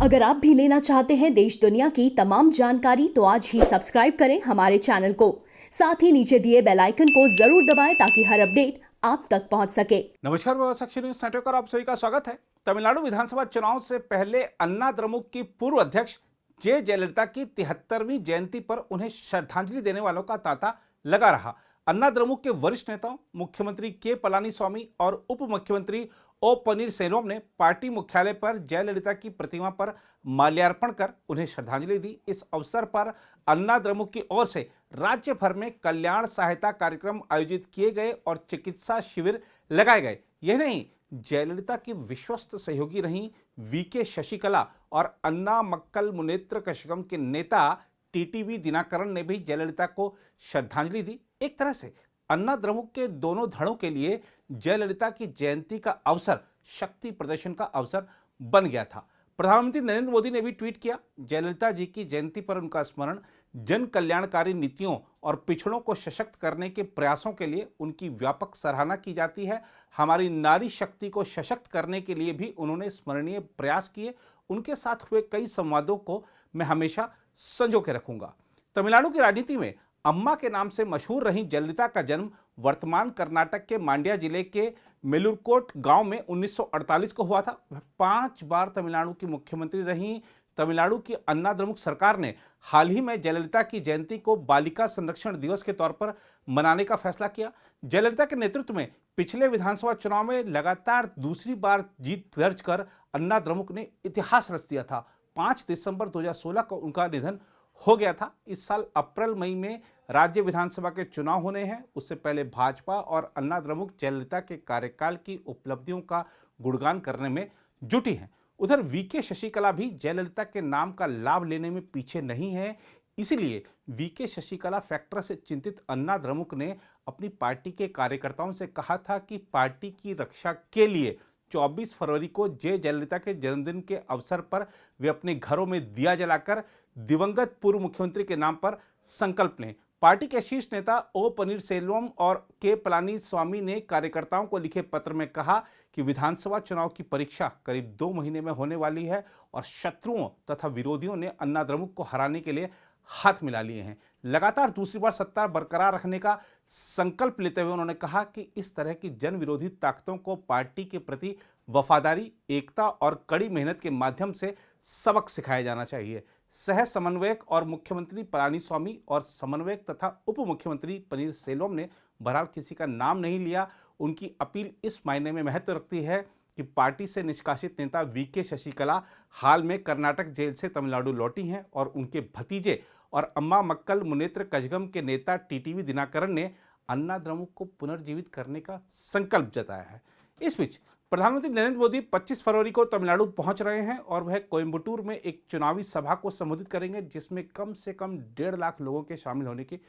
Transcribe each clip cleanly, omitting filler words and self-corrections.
अगर आप भी लेना चाहते हैं देश दुनिया की तमाम जानकारी तो आज ही सब्सक्राइब करें हमारे चैनल को। साथ ही नीचे दिए बेल आइकन को जरूर दबाएं ताकि हर अपडेट आप तक पहुंच सके। नमस्कार, व्यवसाय न्यूज नेटवर्क पर आप सभी का स्वागत है। तमिलनाडु विधानसभा चुनाव से पहले अन्ना द्रमुक की पूर्व अध्यक्ष जे जयललिता की 73वीं जयंती पर उन्हें श्रद्धांजलि देने वालों का तांता लगा रहा। अन्ना द्रमुक के वरिष्ठ नेताओं मुख्यमंत्री के पलानीस्वामी और उप मुख्यमंत्री ओ पनीरसेल्वम ने पार्टी मुख्यालय पर जयललिता की प्रतिमा पर माल्यार्पण कर उन्हें श्रद्धांजलि दी। इस अवसर पर अन्ना द्रमुक की ओर से राज्य भर में कल्याण सहायता कार्यक्रम आयोजित किए गए और चिकित्सा शिविर लगाए गए। यह नहीं, जयललिता की विश्वस्त सहयोगी रहीं वीके शशिकला और अन्ना मक्कल मुनेत्र कशगम के नेता टीटीवी दिनाकरन ने भी जयललिता को श्रद्धांजलि दी। एक तरह से अन्ना द्रमुक के दोनों धड़ों के लिए जयललिता की जयंती का अवसर शक्ति प्रदर्शन का अवसर बन गया था। प्रधानमंत्री नरेंद्र मोदी ने भी ट्वीट किया, जयललिता जी की जयंती पर उनका स्मरण जन कल्याणकारी नीतियों और पिछड़ों को सशक्त करने के प्रयासों के लिए उनकी व्यापक सराहना की जाती है। हमारी नारी शक्ति को सशक्त करने के लिए भी उन्होंने स्मरणीय प्रयास किए। उनके साथ हुए कई संवादों को मैं हमेशा संजो के रखूंगा। तमिलनाडु की राजनीति में अम्मा के नाम से मशहूर रही जयललिता का जन्म वर्तमान कर्नाटक के मांड्या जिले के मेलुरकोट गांव में 1948 को हुआ था। वह 5 बार तमिलनाडु की मुख्यमंत्री रहीं। तमिलनाडु की अन्ना द्रमुक सरकार ने हाल ही में जयललिता की जयंती को बालिका संरक्षण दिवस के तौर पर मनाने का फैसला किया। जयललिता के नेतृत्व में पिछले विधानसभा चुनाव में लगातार दूसरी बार जीत दर्ज कर अन्ना द्रमुक ने इतिहास रच दिया था। 5 दिसंबर 2016 को उनका निधन हो गया था। इस साल अप्रैल मई में राज्य विधानसभा के चुनाव होने हैं। उससे पहले भाजपा और अन्ना द्रमुक जयललिता के कार्यकाल की उपलब्धियों का गुणगान करने में जुटी हैं। उधर वीके शशिकला भी जयललिता के नाम का लाभ लेने में पीछे नहीं है। इसीलिए वीके शशिकला फैक्टर से चिंतित अन्ना द्रमुक ने अपनी पार्टी के कार्यकर्ताओं से कहा था कि पार्टी की रक्षा के लिए 24 फरवरी को जे जयललिता के जन्मदिन के अवसर पर वे अपने घरों में दिया जलाकर दिवंगत पूर्व मुख्यमंत्री के नाम पर संकल्प लें। पार्टी के शीर्ष नेता ओ पनीरसेल्वम और के पलानीस्वामी ने कार्यकर्ताओं को लिखे पत्र में कहा कि विधानसभा चुनाव की परीक्षा करीब 2 महीने में होने वाली है और शत्रुओं तथा विरोधियों ने अन्ना द्रमुक को हराने के लिए हाथ मिला लिए हैं। लगातार दूसरी बार सत्ता बरकरार रखने का संकल्प लेते हुए उन्होंने कहा कि इस तरह की जन विरोधी ताकतों को पार्टी के प्रति वफादारी, एकता और कड़ी मेहनत के माध्यम से सबक सिखाया जाना चाहिए। सह समन्वयक और मुख्यमंत्री पलानीस्वामी और समन्वयक तथा उप मुख्यमंत्री पनीरसेल्वम ने बहरहाल किसी का नाम नहीं लिया। उनकी अपील इस मायने में महत्व रखती है कि पार्टी से निष्कासित नेता वीके शशिकला हाल में कर्नाटक जेल से तमिलनाडु लौटी हैं और उनके भतीजे और अम्मा मक्कल मुनेत्र कजगम के नेता टीटीवी दिनाकरन ने अन्ना द्रमुक को पुनर्जीवित करने का संकल्प जताया है। इस बीच प्रधानमंत्री नरेंद्र मोदी 25 फरवरी को तमिलनाडु पहुंच रहे हैं और वह कोयम्बटूर में एक चुनावी सभा को संबोधित करेंगे, जिसमें कम से कम 1.5 लाख लोगों के शामिल होने की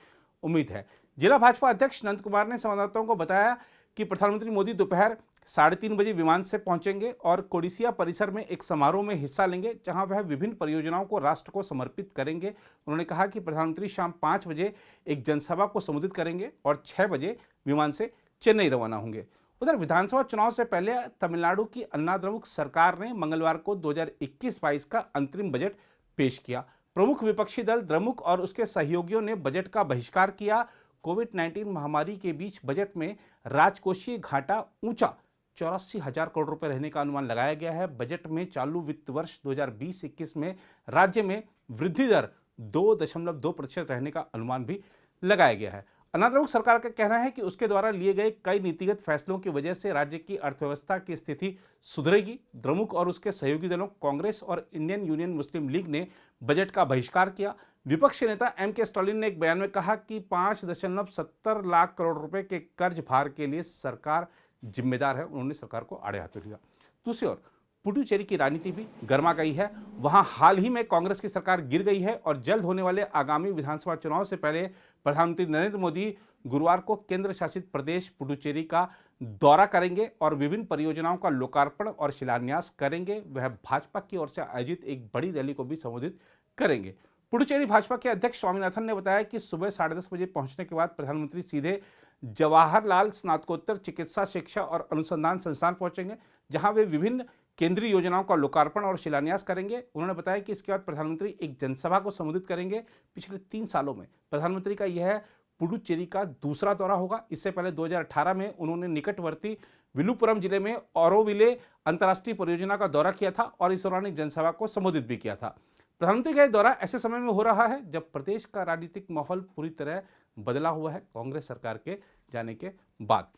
उम्मीद है। जिला भाजपा अध्यक्ष नंद कुमार ने संवाददाताओं को बताया कि प्रधानमंत्री मोदी दोपहर 3:30 बजे विमान से पहुंचेंगे और कोडिसिया परिसर में एक समारोह में हिस्सा लेंगे, जहां वह विभिन्न परियोजनाओं को राष्ट्र को समर्पित करेंगे। उन्होंने कहा कि प्रधानमंत्री शाम 5 बजे एक जनसभा को संबोधित करेंगे और 6 बजे विमान से चेन्नई रवाना होंगे। उधर विधानसभा चुनाव से पहले तमिलनाडु की अन्ना द्रमुक सरकार ने मंगलवार को 2021-22 का अंतरिम बजट पेश किया। प्रमुख विपक्षी दल द्रमुक और उसके सहयोगियों ने बजट का बहिष्कार किया। कोविड-19 महामारी के बीच बजट में राजकोषीय घाटा ऊंचा 84,000 करोड़ रुपए रहने का अनुमान लगाया गया है। बजट में चालू वित्त वर्ष 2020-21 में राज्य में वृद्धि दर 2.2% रहने का अनुमान भी लगाया गया है। अन्ना द्रमुक सरकार का कहना है कि उसके द्वारा लिए गए कई नीतिगत फैसलों की वजह से राज्य की अर्थव्यवस्था की स्थिति सुधरेगी। द्रमुक और उसके सहयोगी दलों कांग्रेस और इंडियन यूनियन मुस्लिम लीग ने बजट का बहिष्कार किया। विपक्षी नेता एम.के. स्टालिन ने एक बयान में कहा कि 5.70 लाख करोड़ रुपए के कर्ज भार के लिए सरकार जिम्मेदार है। उन्होंने सरकार को आड़े हाथों लिया। दूसरी ओर पुडुचेरी की राजनीति भी गर्मा गई है। वहां हाल ही में कांग्रेस की सरकार गिर गई है और जल्द होने वाले आगामी विधानसभा चुनाव से पहले प्रधानमंत्री नरेंद्र मोदी गुरुवार को केंद्र शासित प्रदेश पुडुचेरी का दौरा करेंगे और विभिन्न परियोजनाओं का लोकार्पण और शिलान्यास करेंगे। वह भाजपा की ओर से आयोजित एक बड़ी रैली को भी संबोधित करेंगे। पुडुचेरी भाजपा के अध्यक्ष स्वामीनाथन ने बताया कि सुबह 10:30 बजे पहुंचने के बाद प्रधानमंत्री सीधे जवाहरलाल स्नातकोत्तर चिकित्सा शिक्षा और अनुसंधान संस्थान पहुंचेंगे, जहां वे विभिन्न केंद्रीय योजनाओं का लोकार्पण और शिलान्यास करेंगे। उन्होंने बताया कि इसके बाद प्रधानमंत्री एक जनसभा को संबोधित करेंगे। पिछले 3 सालों में प्रधानमंत्री का यह पुडुचेरी का दूसरा दौरा होगा। इससे पहले 2018 में उन्होंने निकटवर्ती विलुपुरम जिले में ऑरोविले अंतर्राष्ट्रीय परियोजना का दौरा किया था और इस दौरान एक जनसभा को संबोधित भी किया था। प्रधानमंत्री का यह दौरा ऐसे समय में हो रहा है जब प्रदेश का राजनीतिक माहौल पूरी तरह बदला हुआ है कांग्रेस सरकार के जाने के बाद।